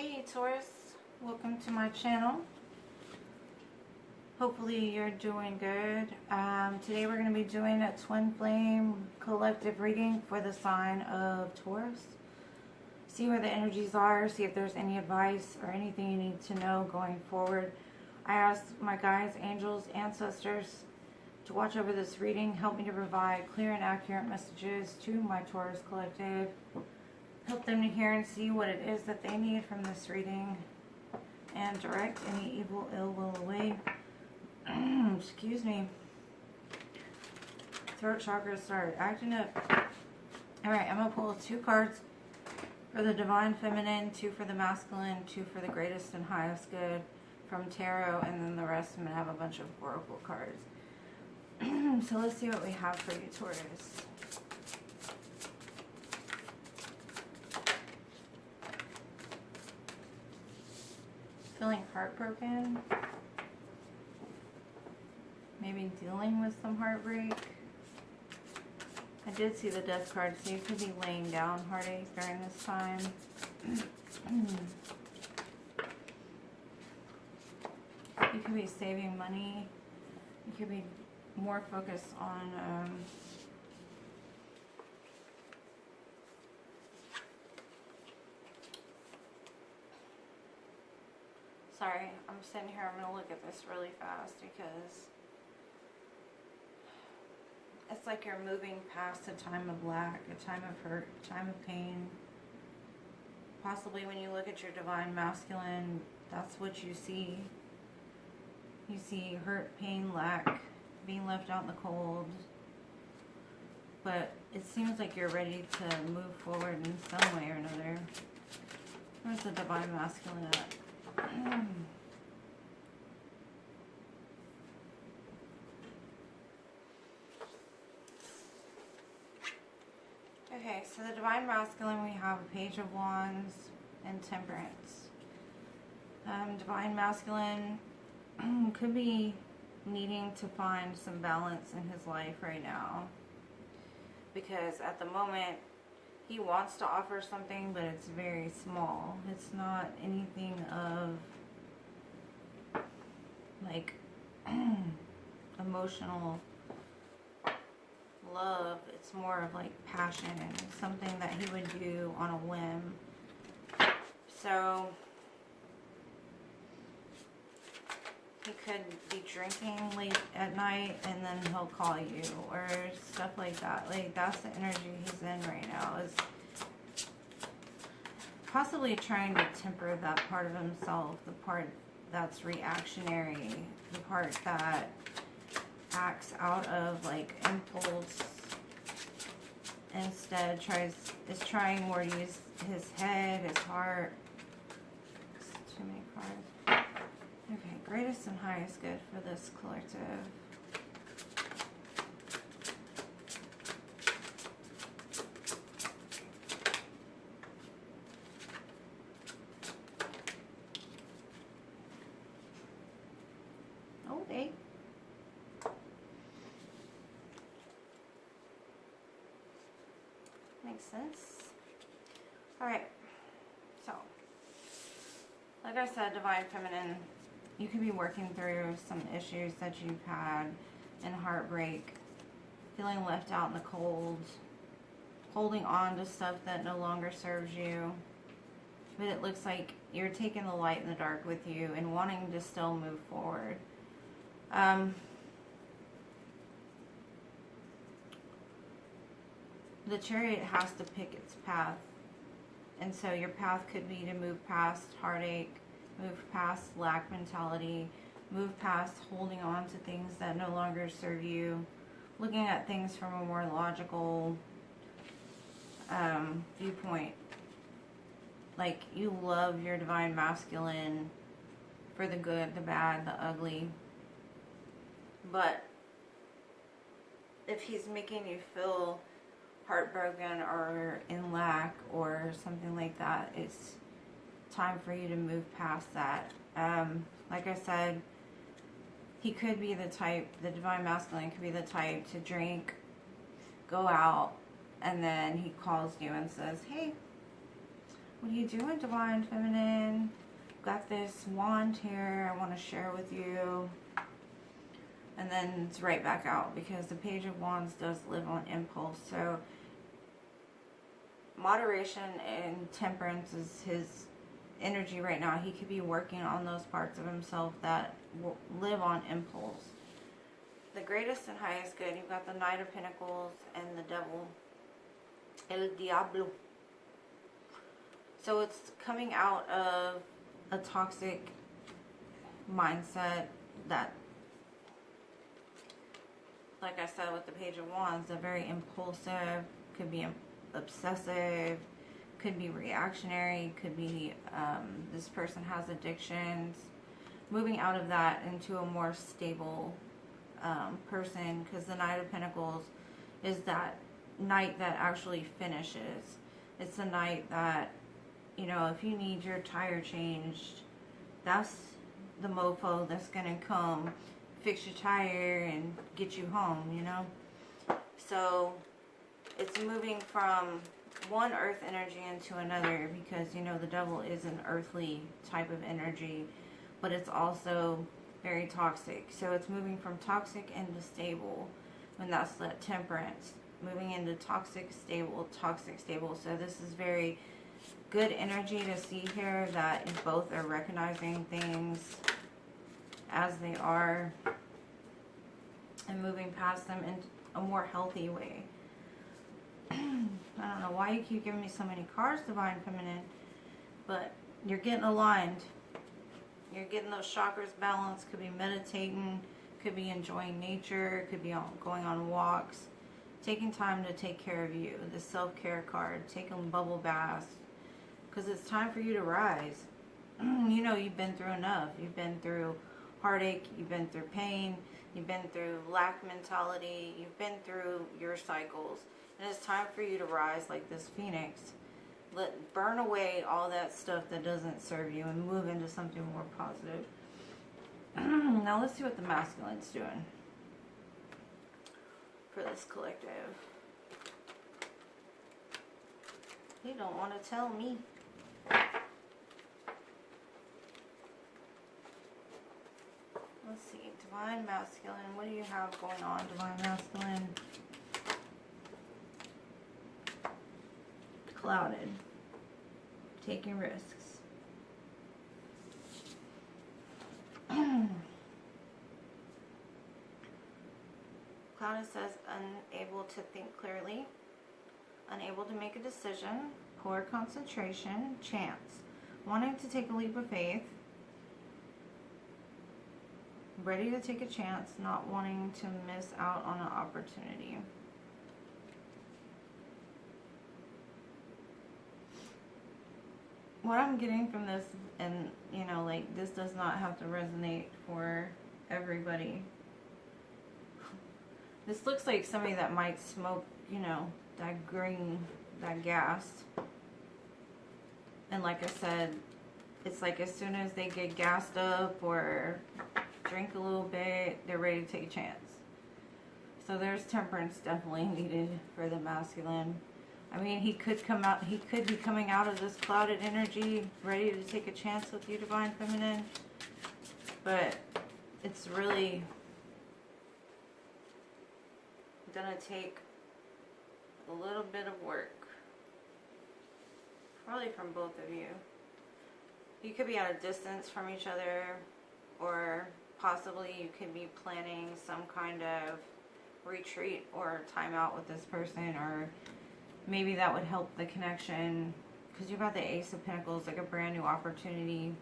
Hey Taurus, welcome to my channel. Hopefully you're doing good. Today we're going to be doing a twin flame collective reading for the sign of Taurus. See where the energies are, see if there's any advice or anything you need to know going forward. I asked my guides, angels, ancestors to watch over this reading, help me to provide clear and accurate messages to my Taurus collective. Help them to hear and see what it is that they need from this reading and direct any evil, ill will away. Excuse me. Throat chakra started acting up. Alright, I'm going to pull 2 cards for the Divine Feminine, 2 for the Masculine, 2 for the Greatest and Highest Good from Tarot, and then the rest I'm going to have a bunch of Oracle cards. So let's see what we have for you, Taurus. Feeling heartbroken, maybe dealing with some heartbreak. I did see the Death card, so you could be laying down heartache during this time. You could be saving money. You could be more focused on sorry, I'm sitting here, I'm going to look at this really fast because it's like you're moving past a time of lack, a time of hurt, a time of pain. Possibly when you look at your Divine Masculine, that's what you see. You see hurt, pain, lack, being left out in the cold. But it seems like you're ready to move forward in some way or another. Where's the Divine Masculine at? Okay, so the Divine Masculine, we have a Page of Wands and Temperance. Divine Masculine could be needing to find some balance in his life right now, because at the moment he wants to offer something, but it's very small. It's not anything of like emotional love. It's more of like passion and something that he would do on a whim. So he could be drinking late at night and then he'll call you or stuff like that. Like, that's the energy he's in right now, is possibly trying to temper that part of himself, the part that's reactionary, the part that acts out of like impulse, instead is trying more to use his head, his heart. It's too many cards. Okay, greatest and highest good for this collective. Oh, 8. Makes sense. Alright, so like I said, Divine Feminine, you could be working through some issues that you've had in heartbreak, feeling left out in the cold, holding on to stuff that no longer serves you, but it looks like you're taking the light in the dark with you and wanting to still move forward. The Chariot has to pick its path, and so your path could be to move past heartache, move past lack mentality, move past holding on to things that no longer serve you, looking at things from a more logical viewpoint. Like, you love your Divine Masculine for the good, the bad, the ugly, but if he's making you feel heartbroken or in lack or something like that, it's time for you to move past that. Like I said, he could be the type, the Divine Masculine could be the type to drink, go out, and then he calls you and says, hey, What are you doing, Divine Feminine? Got this wand here I want to share with you. And then it's right back out because the Page of Wands does live on impulse. So moderation and temperance is his energy right now. He could be working on those parts of himself that will live on impulse. The greatest and highest good. You've got the Knight of Pentacles and the Devil. El Diablo. So it's coming out of a toxic mindset that, like I said with the Page of Wands, they're very impulsive, could be obsessive, could be reactionary, could be this person has addictions. Moving out of that into a more stable person, because the Knight of Pentacles is that knight that actually finishes. It's the knight that, you know, if you need your tire changed, that's the mofo that's gonna come fix your tire and get you home, you know. So it's moving from one earth energy into another, because, you know, the devil is an earthly type of energy, but it's also very toxic. So it's moving from toxic into stable, and that's that temperance, moving into toxic, stable, toxic, stable. So this is very good energy to see here, that both are recognizing things as they are and moving past them in a more healthy way. I don't know why you keep giving me so many cards, Divine Feminine, but you're getting aligned. You're getting those chakras balanced. Could be meditating, could be enjoying nature, could be going on walks, taking time to take care of you. The self-care card, taking bubble baths, because it's time for you to rise. You know, you've been through enough. You've been through heartache, you've been through pain, you've been through lack mentality, you've been through your cycles, and it's time for you to rise like this phoenix. Burn away all that stuff that doesn't serve you and move into something more positive. Now let's see what the masculine's doing for this collective. You don't want to tell me. Let's see, Divine Masculine, what do you have going on, Divine Masculine? Clouded. Taking risks. Clouded says unable to think clearly, unable to make a decision, poor concentration, chance, wanting to take a leap of faith, ready to take a chance, not wanting to miss out on an opportunity. What I'm getting from this, and you know, like, this does not have to resonate for everybody. This looks like somebody that might smoke, you know, that green, that gas. And like I said, it's like as soon as they get gassed up or drink a little bit, they're ready to take a chance. So there's temperance definitely needed for the masculine. I mean, he could come out, he could be coming out of this clouded energy ready to take a chance with you, Divine Feminine. But it's really gonna take a little bit of work. Probably from both of you. You could be at a distance from each other, or possibly you could be planning some kind of retreat or time out with this person, or maybe that would help the connection, because you've got the Ace of Pentacles, like a brand new opportunity.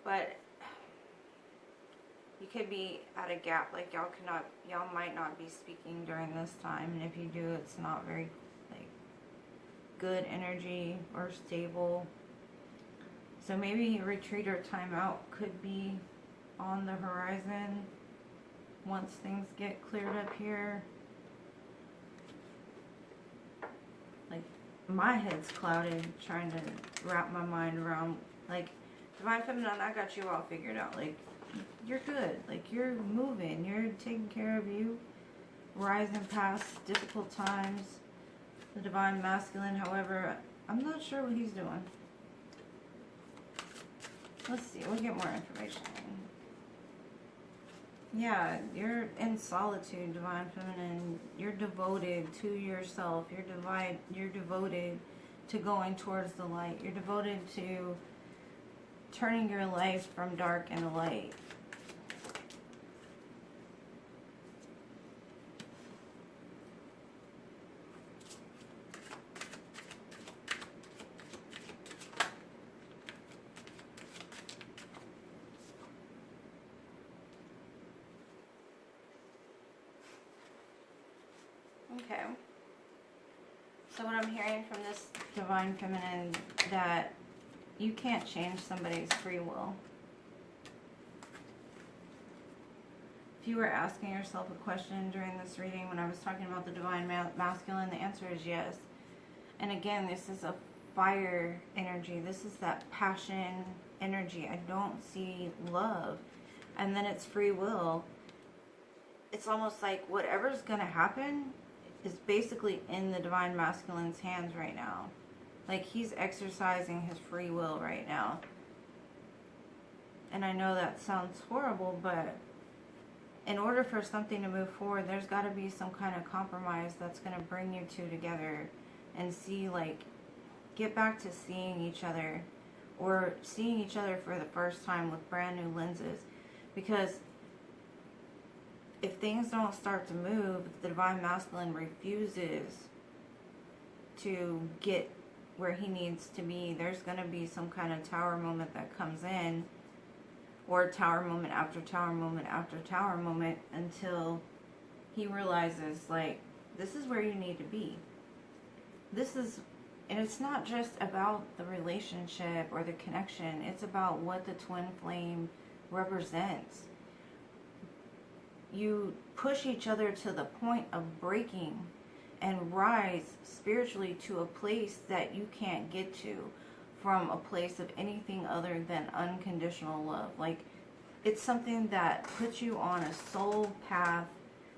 But you could be at a gap, like y'all might not be speaking during this time, and if you do, it's not very like good energy or stable. So maybe a retreat or time out could be on the horizon once things get cleared up here. Like, my head's clouded trying to wrap my mind around, like, Divine Feminine, I got you all figured out. Like, you're good. Like, you're moving. You're taking care of you. Rising past difficult times. The Divine Masculine, however, I'm not sure what he's doing. Let's see, we'll get more information. Yeah, you're in solitude, Divine Feminine. You're devoted to yourself. You're devoted to going towards the light. You're devoted to turning your life from dark into light. Okay. So what I'm hearing from this Divine Feminine, that you can't change somebody's free will. If you were asking yourself a question during this reading when I was talking about the Divine Masculine, the answer is yes. And again, this is a fire energy. This is that passion energy. I don't see love. And then it's free will. It's almost like whatever's going to happen is basically in the Divine Masculine's hands right now. Like he's exercising his free will right now. And I know that sounds horrible, but in order for something to move forward, there's got to be some kind of compromise that's going to bring you two together and see, like, get back to seeing each other, or seeing each other for the first time with brand new lenses. Because if things don't start to move, if the Divine Masculine refuses to get where he needs to be, there's going to be some kind of tower moment that comes in, or tower moment after tower moment after tower moment, until he realizes, like, this is where you need to be. This is, and it's not just about the relationship or the connection, it's about what the twin flame represents. You push each other to the point of breaking and rise spiritually to a place that you can't get to, from a place of anything other than unconditional love. Like, it's something that puts you on a soul path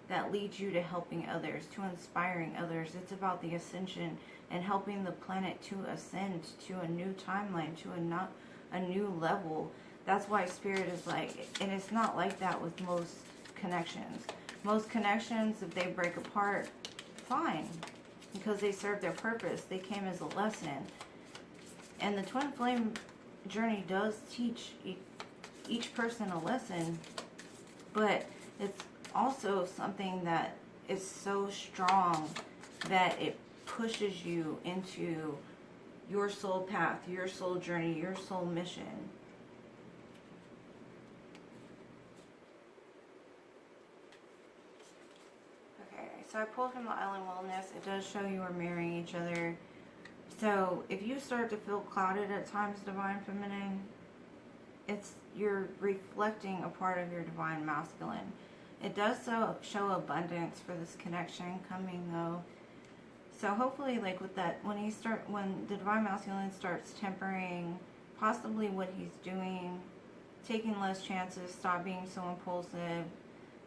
that leads you to helping others, to inspiring others. It's about the ascension and helping the planet to ascend to a new timeline, to a new level. That's why Spirit is like, and it's not like that with most connections. Most connections, if they break apart, fine, because they serve their purpose. They came as a lesson. And the twin flame journey does teach each person a lesson, but it's also something that is so strong that it pushes you into your soul path, your soul journey, your soul mission. Okay, so I pulled from the Island Wellness. It does show you are marrying each other. So if you start to feel clouded at times, Divine Feminine, you're reflecting a part of your Divine Masculine. It does show abundance for this connection coming, though. So hopefully, like with that, when the Divine Masculine starts tempering possibly what he's doing, taking less chances, stop being so impulsive,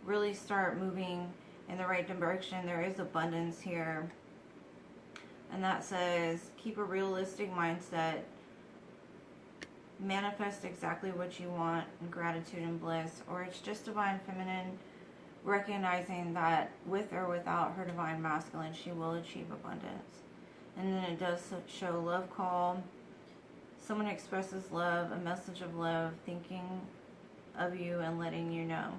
really start moving in the right direction, there is abundance here. And that says, keep a realistic mindset, manifest exactly what you want in gratitude and bliss. Or it's just Divine Feminine recognizing that with or without her Divine Masculine, she will achieve abundance. And then it does show love call. Someone expresses love, a message of love, thinking of you and letting you know.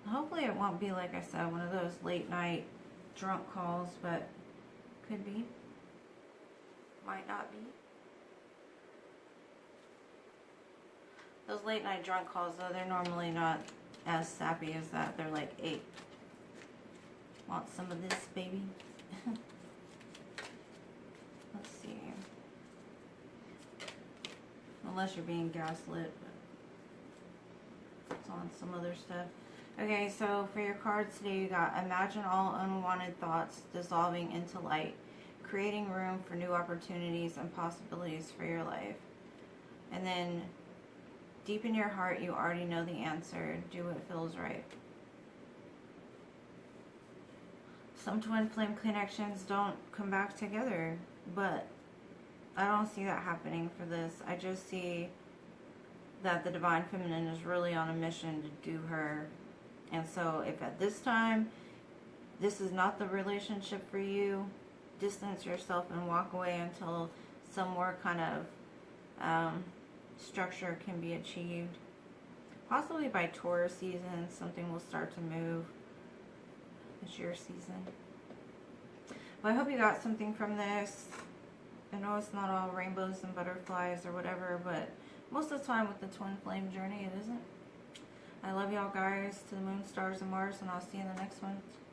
Hopefully it won't be, like I said, one of those late night drunk calls, but could be. Might not be. Those late night drunk calls, though, they're normally not as sappy as that. They're like, hey, want some of this, baby? Let's see. Unless you're being gaslit, but it's on some other stuff. Okay, so for your cards today, you got imagine all unwanted thoughts dissolving into light, creating room for new opportunities and possibilities for your life. And then deep in your heart, you already know the answer. Do what feels right. Some twin flame connections don't come back together, but I don't see that happening for this. I just see that the Divine Feminine is really on a mission to do her. And so if at this time this is not the relationship for you, distance yourself and walk away until some more kind of structure can be achieved. Possibly by Taurus season, something will start to move. It's your season. Well, I hope you got something from this. I know it's not all rainbows and butterflies or whatever, but most of the time with the twin flame journey, it isn't. I love y'all guys, to the moon, stars, and Mars, and I'll see you in the next one.